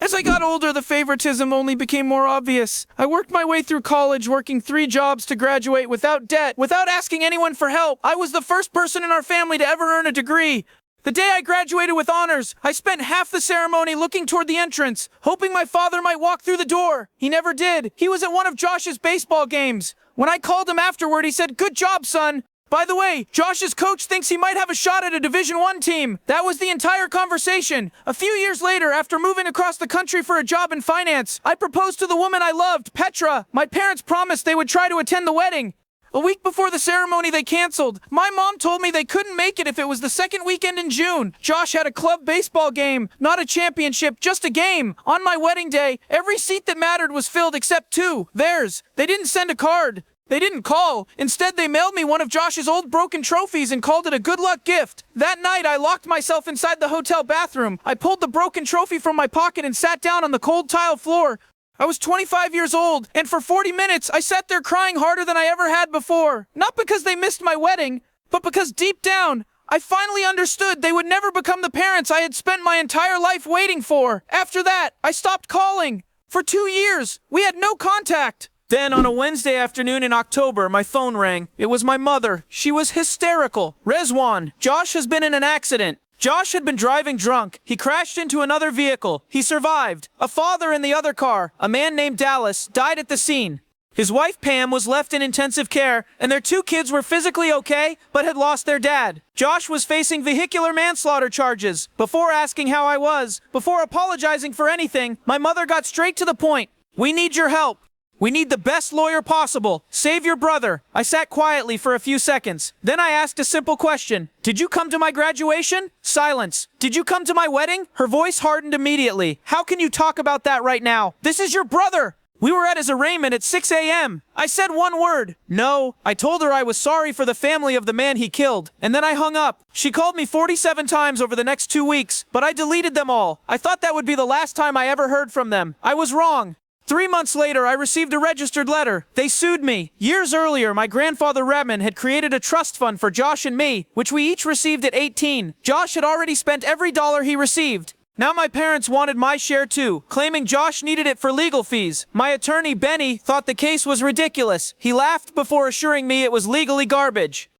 As I got older, the favoritism only became more obvious. I worked my way through college, working 3 jobs to graduate without debt, without asking anyone for help. I was the first person in our family to ever earn a degree. The day I graduated with honors, I spent half the ceremony looking toward the entrance, hoping my father might walk through the door. He never did. He was at one of Josh's baseball games. When I called him afterward, he said, "Good job, son." By the way, Josh's coach thinks he might have a shot at a Division I team. That was the entire conversation. A few years later, after moving across the country for a job in finance, I proposed to the woman I loved, Petra. My parents promised they would try to attend the wedding. A week before the ceremony, they canceled. My mom told me they couldn't make it if it was the second weekend in June. Josh had a club baseball game, not a championship, just a game. On my wedding day, every seat that mattered was filled except 2, theirs. They didn't send a card. They didn't call. Instead, they mailed me one of Josh's old broken trophies and called it a good luck gift. That night, I locked myself inside the hotel bathroom. I pulled the broken trophy from my pocket and sat down on the cold tile floor. I was 25 years old, and for 40 minutes, I sat there crying harder than I ever had before. Not because they missed my wedding, but because deep down, I finally understood they would never become the parents I had spent my entire life waiting for. After that, I stopped calling. For 2 years, we had no contact. Then, on a Wednesday afternoon in October, my phone rang. It was my mother. She was hysterical. "Rezwan, Josh has been in an accident." Josh had been driving drunk. He crashed into another vehicle. He survived. A father in the other car, a man named Dallas, died at the scene. His wife Pam was left in intensive care, and their 2 kids were physically okay, but had lost their dad. Josh was facing vehicular manslaughter charges. Before asking how I was, before apologizing for anything, my mother got straight to the point. "We need your help. We need the best lawyer possible. Save your brother." I sat quietly for a few seconds. Then I asked a simple question. "Did you come to my graduation?" Silence. "Did you come to my wedding?" Her voice hardened immediately. "How can you talk about that right now? This is your brother. We were at his arraignment at 6 a.m. I said one word. "No." I told her I was sorry for the family of the man he killed, and then I hung up. She called me 47 times over the next 2 weeks, but I deleted them all. I thought that would be the last time I ever heard from them. I was wrong. 3 months later, I received a registered letter. They sued me. Years earlier, my grandfather Redman had created a trust fund for Josh and me, which we each received at 18. Josh had already spent every dollar he received. Now my parents wanted my share too, claiming Josh needed it for legal fees. My attorney, Benny, thought the case was ridiculous. He laughed before assuring me it was legally garbage.